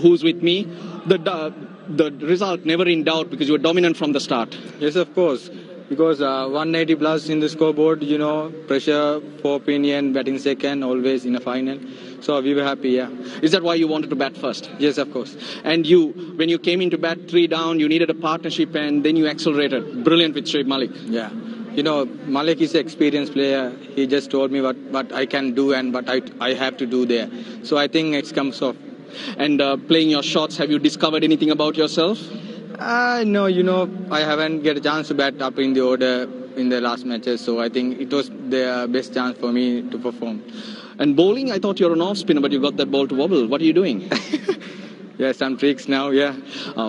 who's with me. The result never in doubt because you were dominant from the start. Yes, of course. Because 180 plus in the scoreboard, pressure for opinion, batting second, always in a final. So we were happy, yeah. Is that why you wanted to bat first? Yes, of course. And when you came into bat 3 down, you needed a partnership and then you accelerated. Brilliant with Shoaib Malik. Yeah. Malik is an experienced player. He just told me what I can do and what I have to do there. So I think it comes off. And playing your shots, have you discovered anything about yourself? No, I haven't get a chance to bat up in the order in the last matches. So I think it was the best chance for me to perform. And bowling, I thought you were an off spinner, but you got that ball to wobble. What are you doing? Yeah, some tricks now, yeah.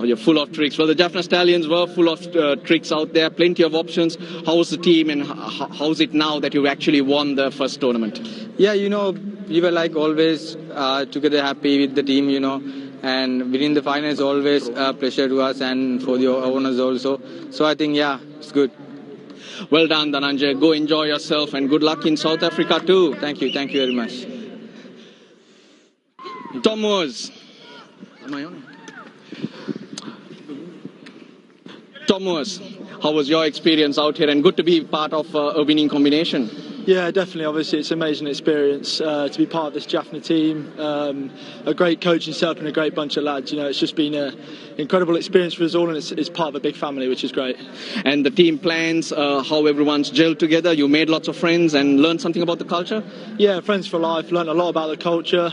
You're full of tricks. Well, the Jaffna Stallions were full of tricks out there, plenty of options. How was the team and how's it now that you've actually won the first tournament? Yeah, we were like always together happy with the team, and winning the final is always a pleasure to us and for the owners also. So I think, yeah, it's good. Well done, Dhananjay. Go enjoy yourself and good luck in South Africa too. Thank you very much. Tom Moores. Am I on? Tom Moores, how was your experience out here? And good to be part of a winning combination. Yeah, definitely. Obviously, it's an amazing experience to be part of this Jaffna team. A great coaching setup and a great bunch of lads. It's just been an incredible experience for us all, and it's part of a big family, which is great. And the team plans, how everyone's gelled together. You made lots of friends and learned something about the culture? Yeah, friends for life. Learned a lot about the culture.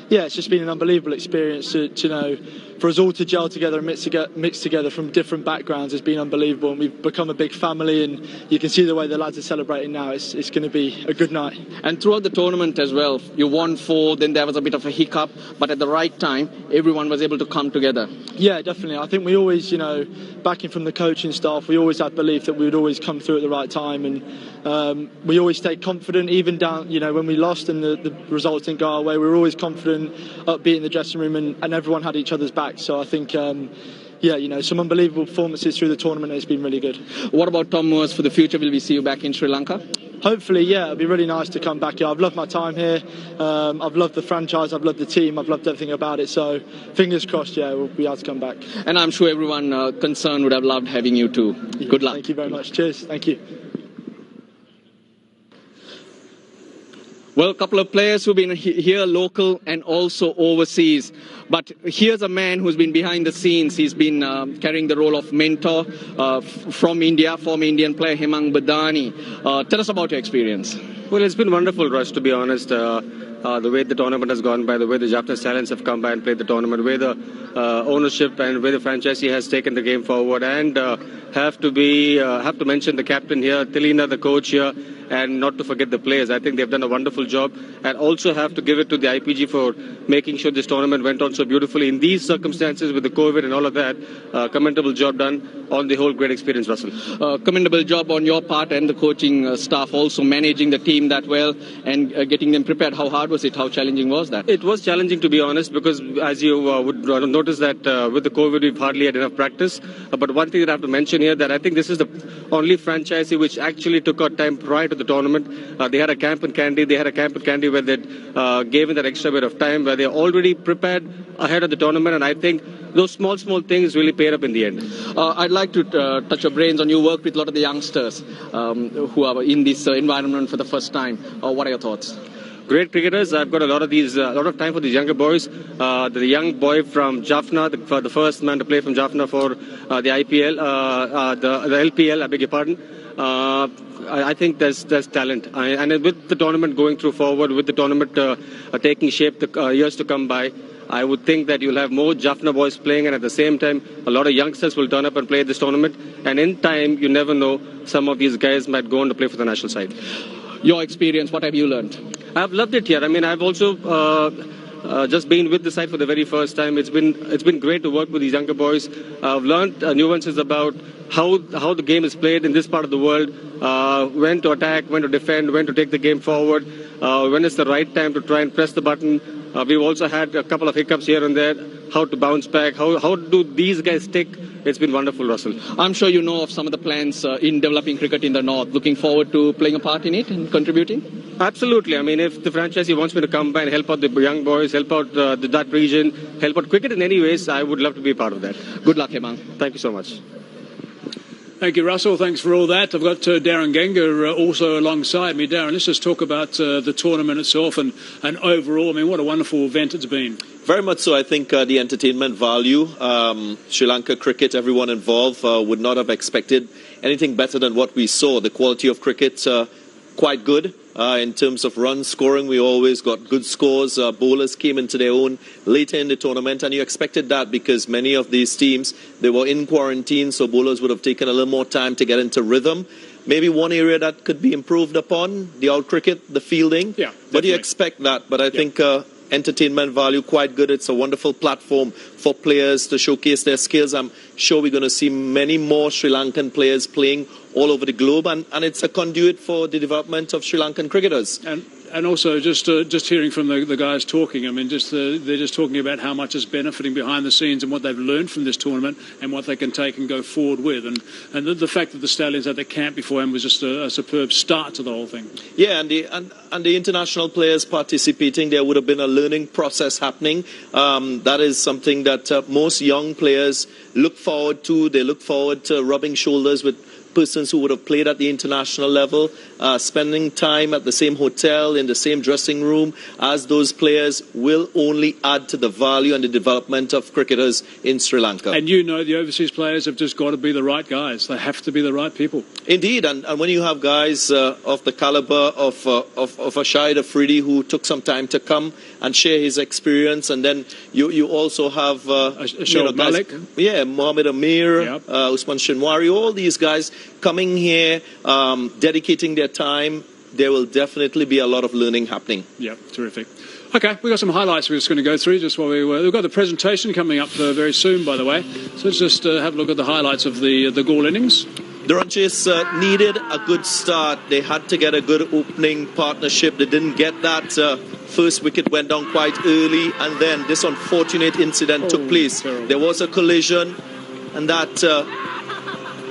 Yeah, it's just been an unbelievable experience to for us all to gel together and mix together from different backgrounds has been unbelievable, and we've become a big family, and you can see the way the lads are celebrating now. It's going to be a good night. And throughout the tournament as well, you won 4, then there was a bit of a hiccup, but at the right time, everyone was able to come together. Yeah, definitely. I think we always, backing from the coaching staff, we always had belief that we would always come through at the right time, and we always stayed confident, even down, when we lost and the results didn't go our way, we were always confident, upbeat in the dressing room, and everyone had each other's back. So I think, some unbelievable performances through the tournament, and it's been really good. What about Tom Moores for the future? Will we see you back in Sri Lanka? Hopefully, yeah. It'd be really nice to come back here. I've loved my time here. I've loved the franchise. I've loved the team. I've loved everything about it. So fingers crossed, yeah, we'll be able to come back. And I'm sure everyone concerned would have loved having you too. Yeah, good luck. Thank you very much. Cheers. Thank you. Well, a couple of players who've been here local and also overseas. But here's a man who's been behind the scenes. He's been carrying the role of mentor from India, former Indian player Hemang Badani. Tell us about your experience. Well, it's been wonderful, Rush, to be honest. The way the tournament has gone by, the way the Jaffna Stallions have come by and played the tournament, the way the ownership and where the franchisee has taken the game forward, and have to mention the captain here, Tilina, the coach here, and not to forget the players. I think they've done a wonderful job, and also have to give it to the IPG for making sure this tournament went on so beautifully in these circumstances with the COVID and all of that. Commendable job done. On the whole, great experience, Russell. Commendable job on your part and the coaching staff also managing the team that well and getting them prepared. How hard was it? How challenging was that? It was challenging, to be honest, because as you would notice that with the COVID, we've hardly had enough practice. But one thing that I have to mention here, that I think this is the only franchisee which actually took out time prior to the tournament. They had a camp in Kandy. They had a camp in Kandy where they gave in that extra bit of time, where they're already prepared ahead of the tournament. And I think those small things really paid up in the end. I'd like to touch your brains on you work with a lot of the youngsters who are in this environment for the first time. What are your thoughts? Great cricketers. I've got a lot of time for these younger boys. The young boy from Jaffna, the first man to play from Jaffna for the IPL, the LPL, I beg your pardon. I think there's talent, and with the tournament going through forward, with the tournament taking shape the years to come by, I would think that you'll have more Jaffna boys playing, and at the same time, a lot of youngsters will turn up and play this tournament. And in time, you never know, some of these guys might go on to play for the national side. Your experience, what have you learned? I've loved it here. I mean, I've also just been with the side for the very first time. It's been great to work with these younger boys. I've learned nuances about how the game is played in this part of the world, when to attack, when to defend, when to take the game forward, when it's the right time to try and press the button, We've also had a couple of hiccups here and there. How to bounce back? How do these guys stick? It's been wonderful, Russell. I'm sure you know of some of the plans in developing cricket in the north. Looking forward to playing a part in it and contributing? Absolutely. I mean, if the franchisee wants me to come by and help out the young boys, help out that region, help out cricket in any ways, I would love to be a part of that. Good luck, Hemang. Thank you so much. Thank you, Russell. Thanks for all that. I've got Darren Genga also alongside me. Darren, let's just talk about the tournament itself and overall. I mean, what a wonderful event it's been. Very much so. I think the entertainment value, Sri Lanka cricket, everyone involved would not have expected anything better than what we saw. The quality of cricket, quite good. In terms of run scoring, we always got good scores. Bowlers came into their own later in the tournament, and you expected that because many of these teams, they were in quarantine, so bowlers would have taken a little more time to get into rhythm. Maybe one area that could be improved upon, the out cricket, the fielding. Yeah, but you expect that. But I think entertainment value, quite good. It's a wonderful platform for players to showcase their skills. I'm sure we're going to see many more Sri Lankan players playing all over the globe, and it's a conduit for the development of Sri Lankan cricketers. And also just hearing from the guys talking, I mean, they're just talking about how much is benefiting behind the scenes and what they've learned from this tournament and what they can take and go forward with. And the fact that the Stallions had their camp beforehand was just a superb start to the whole thing. Yeah, and the international players participating, there would have been a learning process happening. That is something that most young players look forward to. They look forward to rubbing shoulders with persons who would have played at the international level, spending time at the same hotel, in the same dressing room as those players will only add to the value and the development of cricketers in Sri Lanka. And you know the overseas players have just got to be the right guys. They have to be the right people. Indeed, and when you have guys of the caliber of Shahid Afridi who took some time to come and share his experience, and then you also have Malik. Yeah, Mohammed Amir, Yep. Usman Shinwari, all these guys coming here, dedicating their time. There will definitely be a lot of learning happening. Yeah, terrific. Okay, we've got some highlights we're just going to go through just while we've got the presentation coming up very soon, by the way. So let's just have a look at the highlights of the Gaul innings. The Ranchers needed a good start. They had to get a good opening partnership. They didn't get that. First wicket went down quite early, and then this unfortunate incident took place. Terrible. There was a collision, and that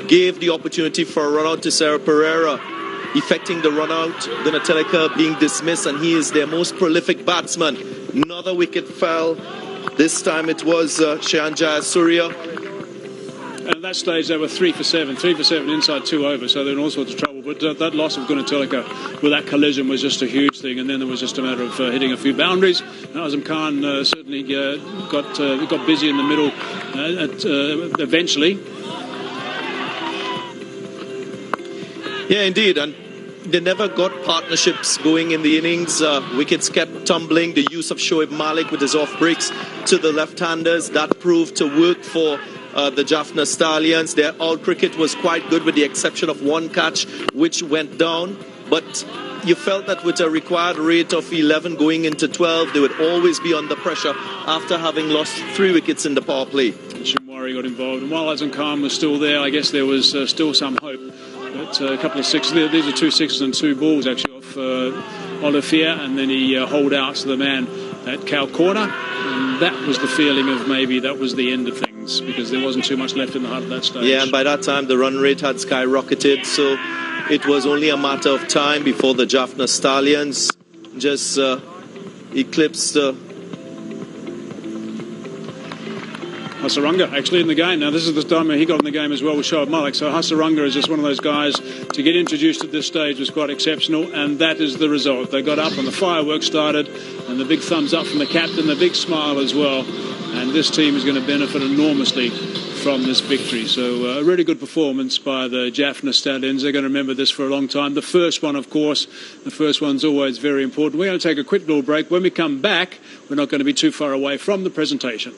gave the opportunity for a run out to Sarah Pereira, effecting the run out. Gunatelika being dismissed, and he is their most prolific batsman. Another wicket fell. This time it was Shayan Jayasuriya. And at that stage, they were 3 for 7 inside 2 over, so they're in all sorts of trouble. But that loss of Gunatelika with that collision was just a huge thing, and then there was just a matter of hitting a few boundaries. Azam Khan certainly got busy in the middle eventually. Yeah, indeed, and they never got partnerships going in the innings. Wickets kept tumbling. The use of Shoaib Malik with his off breaks to the left-handers, that proved to work for the Jaffna Stallions. Their out cricket was quite good with the exception of one catch which went down, but you felt that with a required rate of 11 going into 12, they would always be under pressure after having lost 3 wickets in the power play. Shinwari got involved, and while Azam Khan was still there, I guess there was still some hope. But a couple of sixes, these are 2 sixes and 2 balls actually off Olivier, and then he holed out to the man at Cow Corner, and that was the feeling of maybe that was the end of things, because there wasn't too much left in the heart at that stage. Yeah, and by that time the run rate had skyrocketed, so it was only a matter of time before the Jaffna Stallions just eclipsed Hasaranga actually in the game. Now this is the time he got in the game as well with Shoaib Malik. So Hasaranga is just one of those guys to get introduced at this stage was quite exceptional, and that is the result. They got up and the fireworks started, and the big thumbs up from the captain, the big smile as well. And this team is going to benefit enormously from this victory. So a really good performance by the Jaffna Stallions. They're going to remember this for a long time. The first one, of course, the first one's always very important. We're going to take a quick little break. When we come back, we're not going to be too far away from the presentation.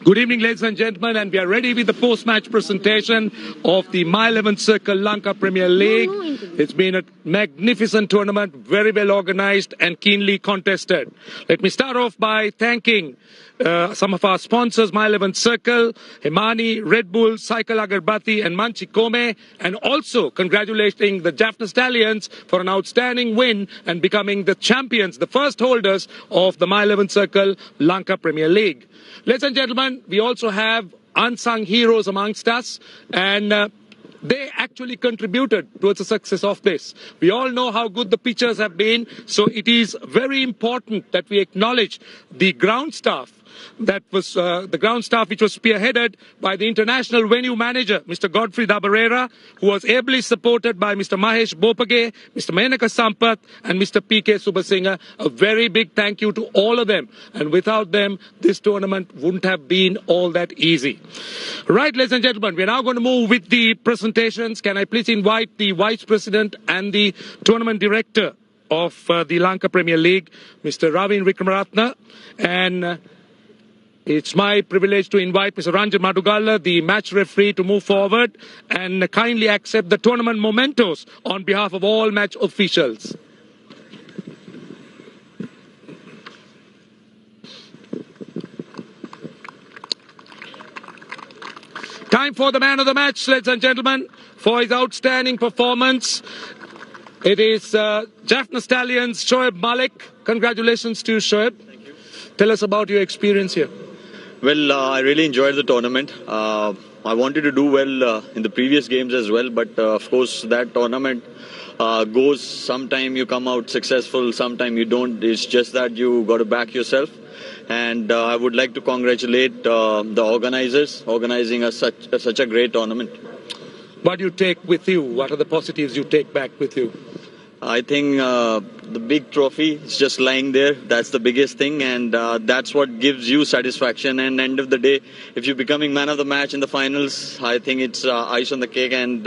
Good evening, ladies and gentlemen, and we are ready with the post-match presentation of the My 11 Circle Lanka Premier League. It's been a magnificent tournament, very well organized and keenly contested. Let me start off by thanking some of our sponsors, My 11 Circle, Himani, Red Bull, Cycle Agarbati and Manchi Kome, and also congratulating the Jaffna Stallions for an outstanding win and becoming the champions, the first holders of the My 11 Circle Lanka Premier League. Ladies and gentlemen, we also have unsung heroes amongst us, and they actually contributed towards the success of this. We all know how good the pitchers have been, so it is very important that we acknowledge the ground staff. That was the ground staff which was spearheaded by the international venue manager, Mr. Godfrey Dabarera, who was ably supported by Mr. Mahesh Bopage, Mr. Menaka Sampath and Mr. P.K. Subasinghe. A very big thank you to all of them. And without them, this tournament wouldn't have been all that easy. Right, ladies and gentlemen, we're now going to move with the presentations. Can I please invite the Vice President and the Tournament Director of the Lanka Premier League, Mr. Ravin Wickramaratne, and it's my privilege to invite Mr. Ranjan Madugalla, the match referee, to move forward and kindly accept the tournament mementos on behalf of all match officials. Time for the man of the match, ladies and gentlemen, for his outstanding performance. It is Jaffna Stallions, Shoaib Malik. Congratulations to you, Shoaib. Thank you. Tell us about your experience here. Well, I really enjoyed the tournament. I wanted to do well in the previous games as well, but of course that tournament goes, sometime you come out successful, sometime you don't. It's just that you got to back yourself. And I would like to congratulate the organizers, organizing such a great tournament. What do you take with you? What are the positives you take back with you? I think the big trophy is just lying there. That's the biggest thing, and that's what gives you satisfaction. And end of the day, if you're becoming man of the match in the finals, I think it's ice on the cake, and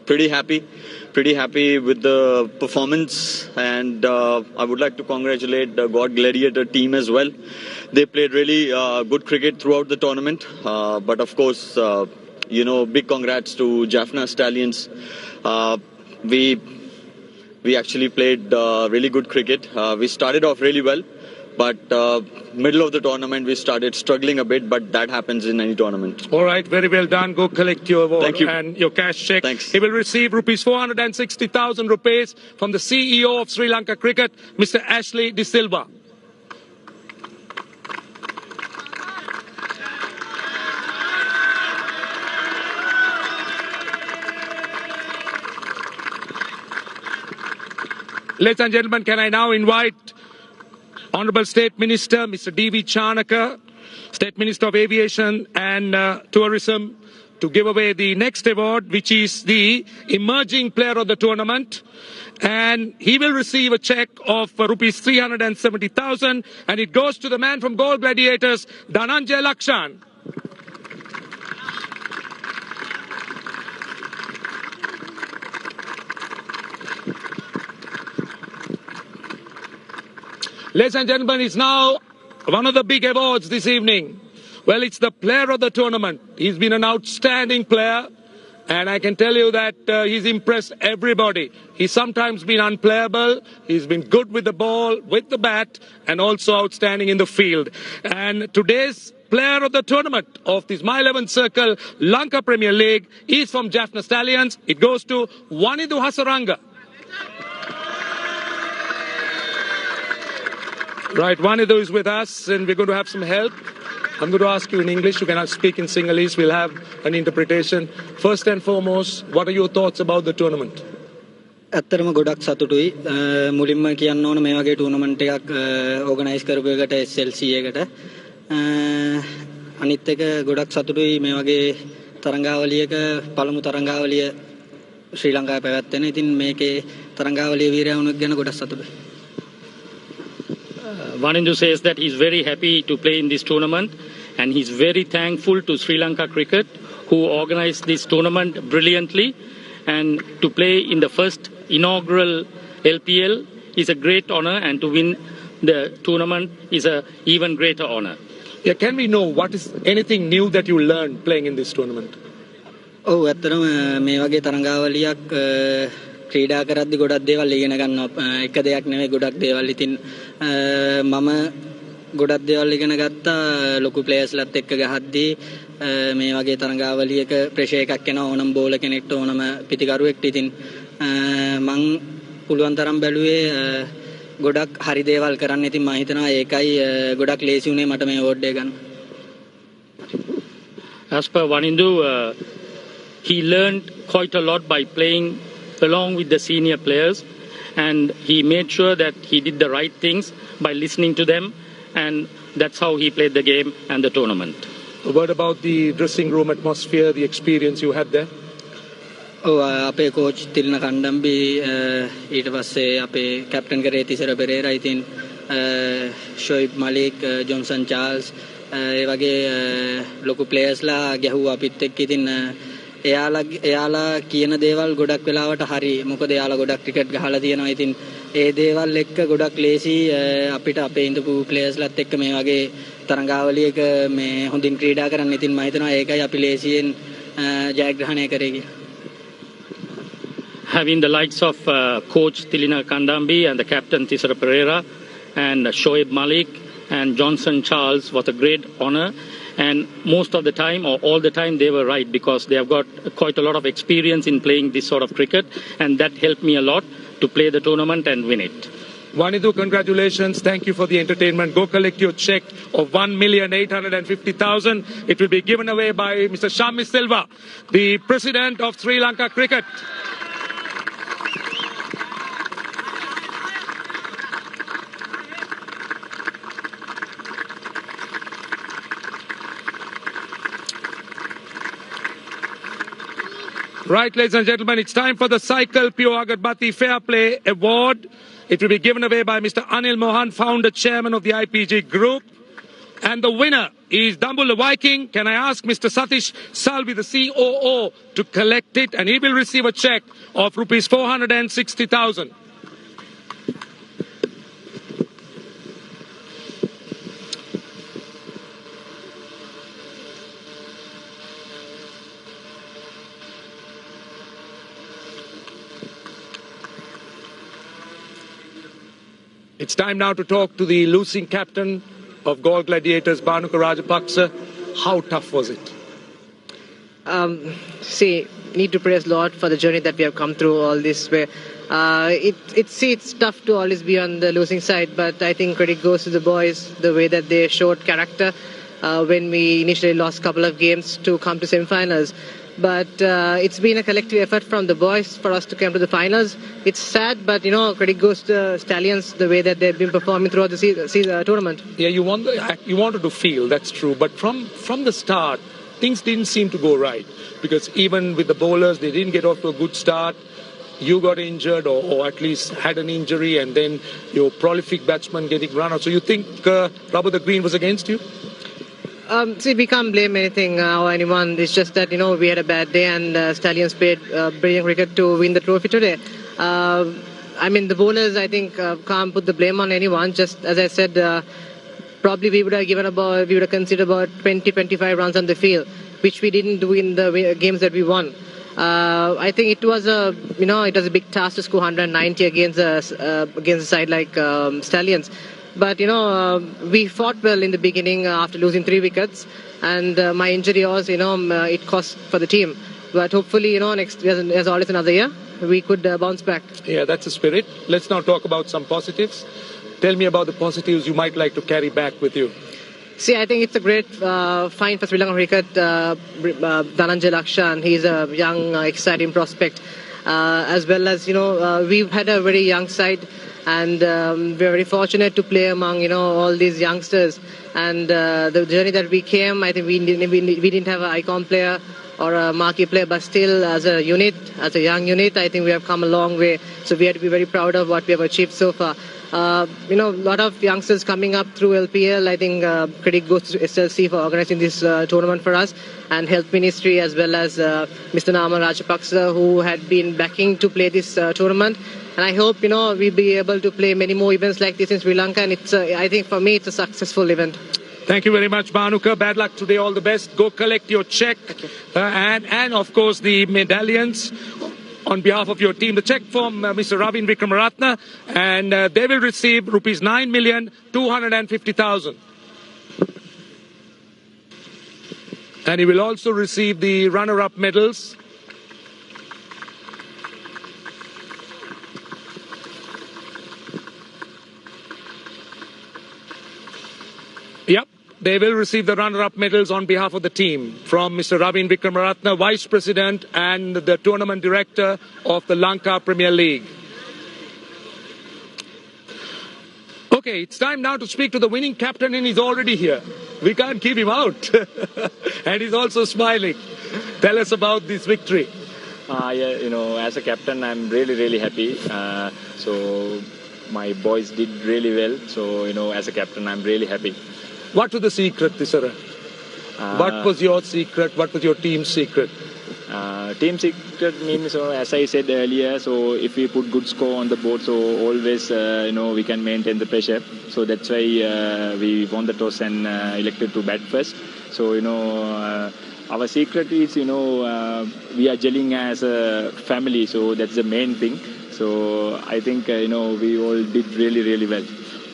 pretty happy with the performance. And I would like to congratulate the God Gladiator team as well. They played really good cricket throughout the tournament. But of course, big congrats to Jaffna Stallions. We actually played really good cricket. We started off really well, but middle of the tournament we started struggling a bit, but that happens in any tournament. All right, very well done. Go collect your award. Thank you. And your cash check. Thanks. He will receive rupees 460,000 rupees from the CEO of Sri Lanka Cricket, Mr. Ashley De Silva. Ladies and gentlemen, can I now invite Honourable State Minister, Mr. D.V. Chanaka, State Minister of Aviation and Tourism, to give away the next award, which is the Emerging Player of the Tournament. And he will receive a cheque of rupees 370,000, and it goes to the man from Gold Gladiators, Dhananjay Lakshan. Ladies and gentlemen, it's now one of the big awards this evening. Well, it's the player of the tournament. He's been an outstanding player, and I can tell you that he's impressed everybody. He's sometimes been unplayable. He's been good with the ball, with the bat, and also outstanding in the field. And today's player of the tournament of this My 11 Circle Lanka Premier League is from Jaffna Stallions. It goes to Wanidu Hasaranga. Right, Wanidu is with us, and we're going to have some help. I'm going to ask you in English. You cannot speak in Sinhalese. We'll have an interpretation. First and foremost, what are your thoughts about the tournament? ඇත්තටම ගොඩක් සතුටුයි මුලින්ම කියන්න ඕන මේ වගේ tournament එකක් organise කරපු එකට SLC එකට අනිත් එක ගොඩක් සතුටුයි මේ වගේ තරංගාවලියක පළමු තරංගාවලිය ශ්‍රී ලංකාවේ පැවැත්වෙන. ඉතින් මේකේ තරංගාවලිය වීරයවුණුක් ගැන ගොඩක් සතුටුයි. Vanindu says that he's very happy to play in this tournament, and he's very thankful to Sri Lanka Cricket, who organized this tournament brilliantly. And to play in the first inaugural LPL is a great honor, and to win the tournament is an even greater honor. Yeah, can we know what is anything new that you learned playing in this tournament? ඔව් ඇත්තටම මේ වගේ තරඟාවලියක් ක්‍රීඩා කරද්දි ගොඩක් දේවල් ඉගෙන ගන්නවා. එක දෙයක් නෙවෙයි ගොඩක් දේවල්. ඉතින් මම ගොඩක් දේවල් ඉගෙන ගත්තා ලොකු ප්ලේයර්ස්ලත් එක්ක ගහද්දී මේ වගේ තරඟාවලියක ප්‍රෙෂර් එකක් එනවා ඕනම බෝලර් කෙනෙක්ට ඕනම පිටිකරුවෙක්ට. ඉතින් මං පුළුවන් තරම් බැලුවේ ගොඩක් හරි දේවල් කරන්න. ඉතින් මම හිතනවා ඒකයි ගොඩක් ලේසි වුණේ මට මේ අවෝඩ් එක ගන්න. As per Wanindu, he learned quite a lot by playing along with the senior players, and he made sure that he did the right things by listening to them, and that's how he played the game and the tournament. What about the dressing room atmosphere, the experience you had there? අපේ coach තිල්න කණ්ඩම්බි ඊට පස්සේ අපේ captain කරේ තිසර පෙරේරා ඉතින් ෂොයිබ් Malik Johnson Charles ඒ වගේ ලොකු ප්ලේයර්ස්ලා ගැහුවා අපිත් එක්ක. ඉතින් එයාලා කියන දේවල් ගොඩක් වෙලාවට හරි. මොකද එයාලා ගොඩක් ක්‍රිකට් ගහලා තියෙනවා. ඉතින් ඒ දේවල් එක්ක ගොඩක් ලේසි අපිට අපේ ඉඳපු ප්ලේයර්ස්ලාත් එක්ක මේ වගේ තරඟාවලියක මේ හොඳින් ක්‍රීඩා කරන්න. ඉතින් මම හිතනවා ඒකයි අපි ලේසියෙන් ජයග්‍රහණය කරේ කියලා. Having the likes of coach Tilina Kandambi and the captain Tisara Pereira and Shoaib Malik and Johnson Charles was a great honor, and most of the time or all the time they were right, because they have got quite a lot of experience in playing this sort of cricket, and that helped me a lot to play the tournament and win it. Wanidu, congratulations. Thank you for the entertainment. Go collect your check of 1,850,000. It will be given away by Mr. Shami Silva, the president of Sri Lanka Cricket. Right, ladies and gentlemen, it's time for the Cycle Pure Agarbatti Fair Play Award. It will be given away by Mr. Anil Mohan, founder chairman of the IPG Group. And the winner is Dambula Viking. Can I ask Mr. Satish Salvi, the COO, to collect it? And he will receive a check of rupees 460,000. It's time now to talk to the losing captain of Gaul Gladiators, Bhanuka Rajapaksa. How tough was it? Need to praise Lord for the journey that we have come through all this way. It's tough to always be on the losing side, but I think credit goes to the boys, the way that they showed character when we initially lost a couple of games to come to semi-finals. But it's been a collective effort from the boys for us to come to the finals. It's sad, but credit goes to the Stallions, the way that they've been performing throughout the tournament. Yeah, you wanted to feel, that's true. But from the start, things didn't seem to go right. Because even with the bowlers, they didn't get off to a good start. You got injured or at least had an injury, and then your prolific batsman getting run out. So you think Rubber the Green was against you? We can't blame anything or anyone. It's just that, we had a bad day, and Stallions played brilliant cricket to win the trophy today. The bowlers, I think, can't put the blame on anyone. Just as I said, probably we would have considered about 20-25 runs on the field, which we didn't do in the games that we won. I think it was a big task to score 190 against a side like Stallions. But, we fought well in the beginning after losing 3 wickets. And my injury was, it cost for the team. But hopefully, next, there's always another year, we could bounce back. Yeah, that's the spirit. Let's now talk about some positives. Tell me about the positives you might like to carry back with you. I think it's a great find for Sri Lanka cricket. Dhananjay Lakshan, he's a young, exciting prospect. As well as, we've had a very young side. And we're very fortunate to play among, all these youngsters. And the journey that we came, I think we didn't have an icon player or a marquee player, but still as a unit, as a young unit, I think we have come a long way. So we have to be very proud of what we have achieved so far. A lot of youngsters coming up through LPL. I think credit goes to SLC for organizing this tournament for us, and Health Ministry, as well as Mr. Nama Rajapaksa, who had been backing to play this tournament. And I hope, we'll be able to play many more events like this in Sri Lanka. And I think for me, it's a successful event. Thank you very much, Bhanuka. Bad luck today. All the best. Go collect your check and of course, the medallions on behalf of your team. The check from Mr. Ravin Vikramaratne, and they will receive rupees 9,250,000. And he will also receive the runner-up medals. Yep, they will receive the runner-up medals on behalf of the team from Mr. Ravin Vikramaratne, Vice President and the Tournament Director of the Lanka Premier League. Okay, it's time now to speak to the winning captain, and he's already here. We can't keep him out. And he's also smiling. Tell us about this victory. Yeah, as a captain, I'm really happy. So my boys did really well. So, as a captain, I'm really happy. What was the secret, Tisara? What was your secret? What was your team's secret? Team secret means, as I said earlier, so if we put good score on the board, so always, we can maintain the pressure. So that's why we won the toss and elected to bat first. So, our secret is, we are gelling as a family. So that's the main thing. So I think, we all did really well.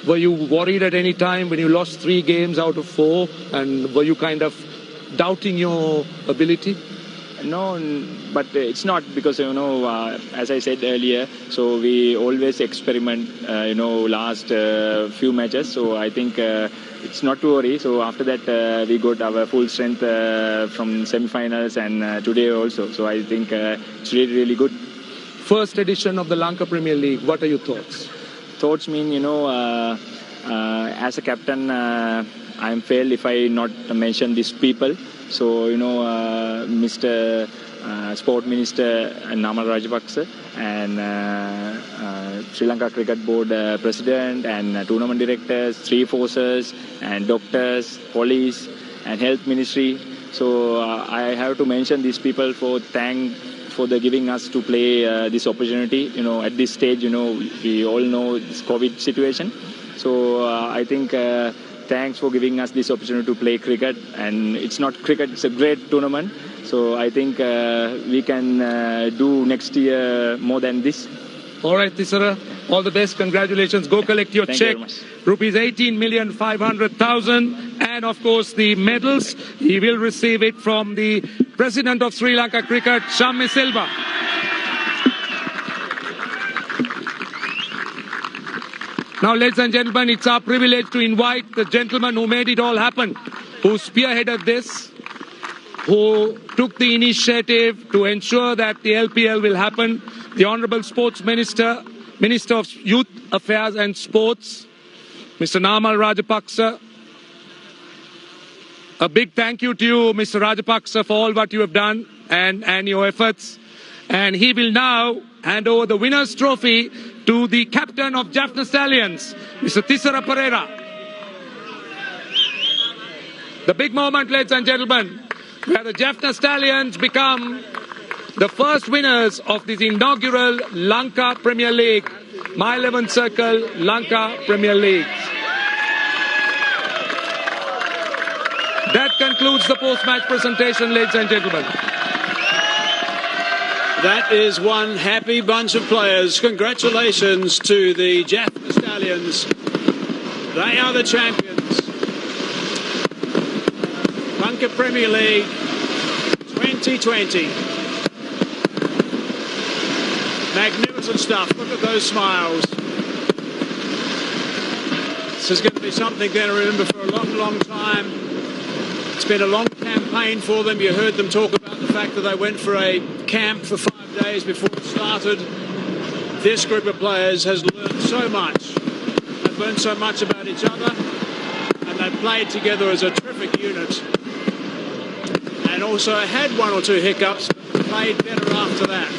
Were you worried at any time when you lost 3 games out of 4? And were you kind of doubting your ability? No, but it's not because, as I said earlier, so we always experiment, last few matches. So I think it's not to worry. So after that, we got our full strength from semi-finals and today also. So I think it's really good. First edition of the Lanka Premier League, what are your thoughts? Thoughts mean, as a captain, I'm failed if I not mention these people. So, Mr. Sport Minister Namal Rajapaksa and Sri Lanka Cricket Board President and tournament directors, 3 forces and doctors, police and health ministry. So I have to mention these people for giving us to play this opportunity. At this stage, we all know this COVID situation. So I think thanks for giving us this opportunity to play cricket. And it's not cricket, it's a great tournament. So I think we can do next year more than this. All right, Tisara, all the best. Congratulations. Go collect your check. Rupees 18,500,000. And of course, the medals. He will receive it from the President of Sri Lanka Cricket, Shammi Silva. Now, ladies and gentlemen, it's our privilege to invite the gentleman who made it all happen, who spearheaded this, who took the initiative to ensure that the LPL will happen, the Honourable Sports Minister, Minister of Youth Affairs and Sports, Mr. Namal Rajapaksa. A big thank you to you, Mr. Rajapaksa, for all what you have done and your efforts. And he will now hand over the winner's trophy to the captain of Jaffna Stallions, Mr. Tisara Pereira. The big moment, ladies and gentlemen, where the Jaffna Stallions become the first winners of this inaugural Lanka Premier League, My 11th Circle Lanka Premier League. That concludes the post-match presentation, ladies and gentlemen. That is one happy bunch of players. Congratulations to the Jaffna Stallions. They are the champions. Lanka Premier League 2020. Magnificent stuff. Look at those smiles. This is going to be something they're going to remember for a long time. It's been a long campaign for them. You heard them talk about the fact that they went for a camp for 5 days before it started. This group of players has learned so much. They've learned so much about each other, and they've played together as a terrific unit. And also had 1 or 2 hiccups, but played better after that.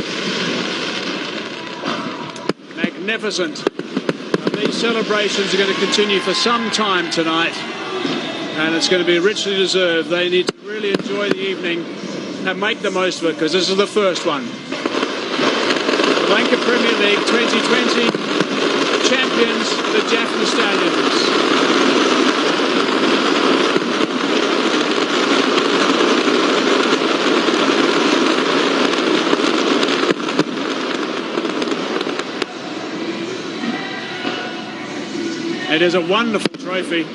Magnificent. And these celebrations are going to continue for some time tonight. And it's going to be richly deserved. They need to really enjoy the evening and make the most of it, because this is the first one. The Lanka Premier League 2020 champions, the Jaffna Stallions. It is a wonderful trophy.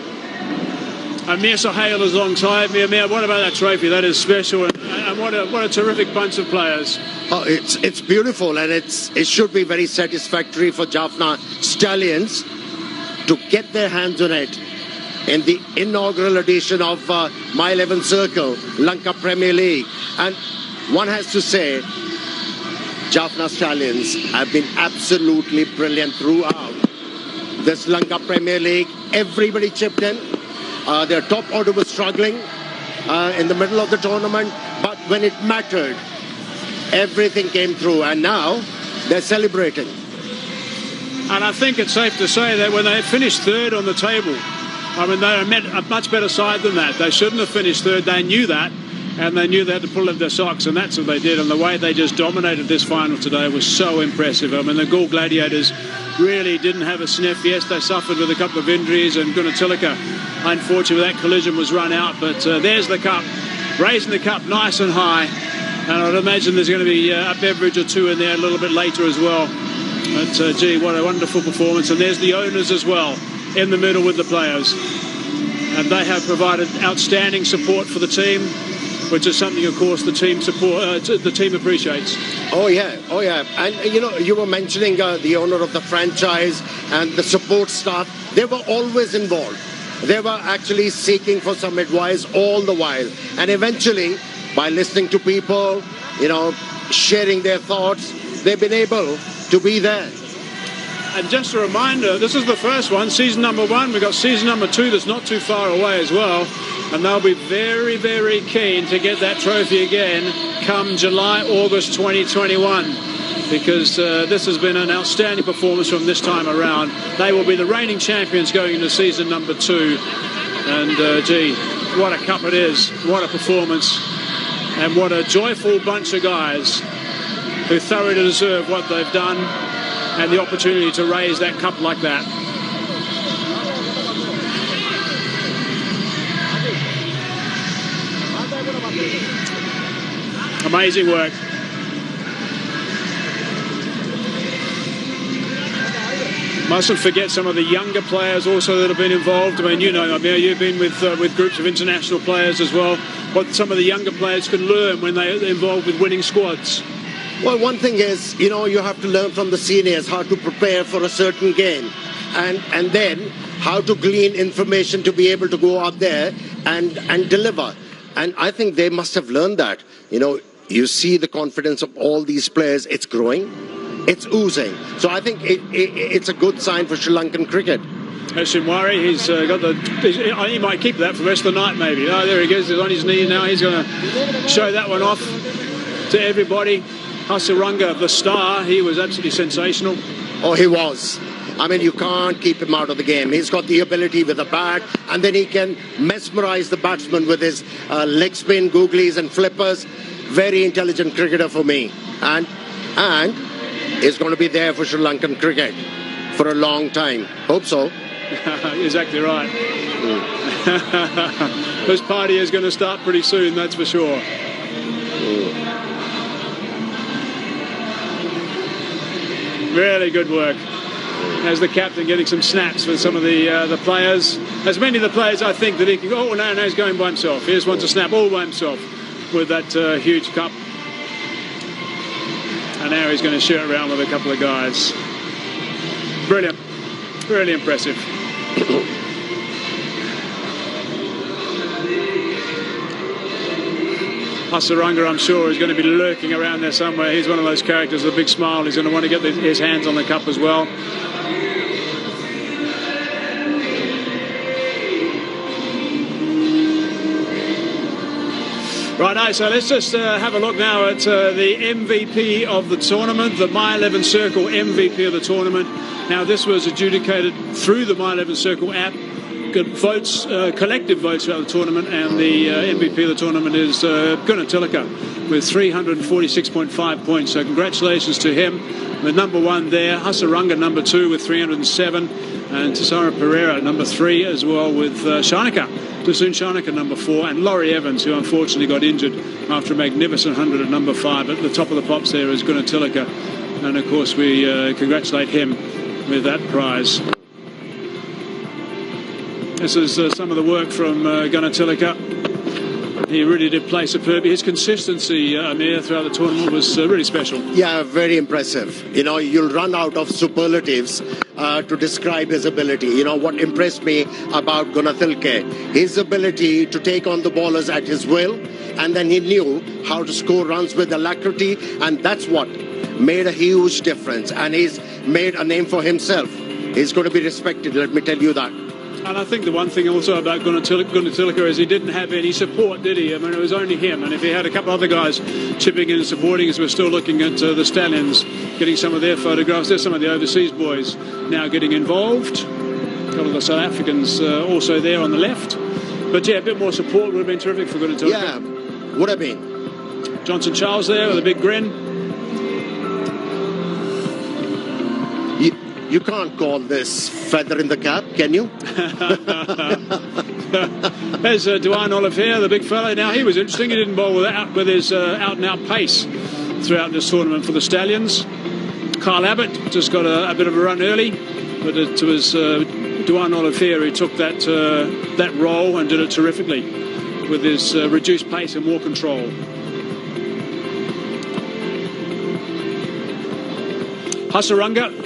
Amir Sohail is alongside me. Amir, what about that trophy? That is special, and what a terrific bunch of players. Oh, it's beautiful, and it should be very satisfactory for Jaffna Stallions to get their hands on it in the inaugural edition of My 11 Circle, Lanka Premier League. And one has to say, Jaffna Stallions have been absolutely brilliant throughout this Lanka Premier League. Everybody chipped in. Their top order was struggling in the middle of the tournament, but when it mattered, everything came through, and now they're celebrating. And I think it's safe to say that when they finished third on the table, I mean, they are a much better side than that. They shouldn't have finished third. They knew that, and they knew they had to pull up their socks, and that's what they did. And the way they just dominated this final today was so impressive. I mean, the Gaul Gladiators really didn't have a sniff. Yes, they suffered with a couple of injuries, and Gunatilaka, unfortunately, that collision was run out. But there's the cup, raising the cup nice and high. And I'd imagine there's going to be a beverage or two in there a little bit later as well. But, gee, what a wonderful performance. And there's the owners as well, in the middle with the players. And they have provided outstanding support for the team, which is something, of course, the team appreciates. Oh yeah. And you were mentioning the owner of the franchise and the support staff. They were always involved. They were actually seeking for some advice all the while. And eventually, by listening to people, sharing their thoughts, they've been able to be there. And just a reminder, this is the first one, season number 1. We've got season number 2 that's not too far away as well. And they'll be very, very keen to get that trophy again come July, August 2021. Because this has been an outstanding performance from this time around. They will be the reigning champions going into season number 2. And, gee, what a cup it is. What a performance. And what a joyful bunch of guys who thoroughly deserve what they've done and the opportunity to raise that cup like that. Amazing work. Mustn't forget some of the younger players also that have been involved. I mean, you've been with groups of international players as well. What some of the younger players can learn when they're involved with winning squads. Well, one thing is, you have to learn from the seniors how to prepare for a certain game, and then how to glean information to be able to go out there and deliver. And I think they must have learned that. You see the confidence of all these players. It's growing. It's oozing. So I think it's a good sign for Sri Lankan cricket. Shinwari, he might keep that for the rest of the night maybe. Oh, there he goes. He's on his knee now. He's going to show that one off to everybody. Hasaranga, the star, he was absolutely sensational. Oh, he was. I mean, you can't keep him out of the game. He's got the ability with the bat, and then he can mesmerize the batsman with his leg spin, googlies and flippers. Very intelligent cricketer for me. And is going to be there for Sri Lankan cricket for a long time. Hope so. Exactly right. This party is going to start pretty soon, that's for sure. Really good work. As the captain getting some snaps with some of the players. As many of the players, I think, that he can go, now he's going by himself. He just wants to snap all by himself with that huge cup. And now he's going to share it around with a couple of guys. Brilliant. Really impressive. Hasaranga, I'm sure, is going to be lurking around there somewhere. He's one of those characters with a big smile. He's going to want to get his hands on the cup as well. Right, so let's just have a look now at the MVP of the tournament, the My 11 Circle MVP of the tournament. Now, this was adjudicated through the My 11 Circle app. Good votes, collective votes throughout the tournament, and the MVP of the tournament is Gunatilaka with 346.5 points. So congratulations to him. The number 1 there, Hasaranga number 2 with 307, and Tisara Pereira number 3 as well with Shanaka. Dusun Shanaka number 4, and Laurie Evans, who unfortunately got injured after a magnificent 100 at number 5. At the top of the pops there is Gunatilaka, and of course we congratulate him with that prize. This is some of the work from Gunatilaka. He really did play superbly. His consistency, Amir, throughout the tournament was really special. Yeah, very impressive. You know, you'll run out of superlatives to describe his ability. You know, what impressed me about Gunatilaka, his ability to take on the ballers at his will, and then he knew how to score runs with alacrity, and that's what made a huge difference. And he's made a name for himself. He's going to be respected, let me tell you that. And I think the one thing also about Gunatilaka is he didn't have any support, did he? I mean, it was only him. And if he had a couple other guys chipping in and supporting us, we're still looking at the Stallions, getting some of their photographs. There's some of the overseas boys now getting involved. A couple of the South Africans also there on the left. But yeah, a bit more support would have been terrific for Gunatilaka. Yeah, would have been. Johnson Charles there with a big grin. You can't call this feather in the cap, can you? There's Duane Olivier, the big fella. Now, he was interesting. He didn't bowl with his out-and-out pace throughout this tournament for the Stallions. Kyle Abbott just got a bit of a run early, but it was Duane Olivier who took that role and did it terrifically with his reduced pace and more control. Hasaranga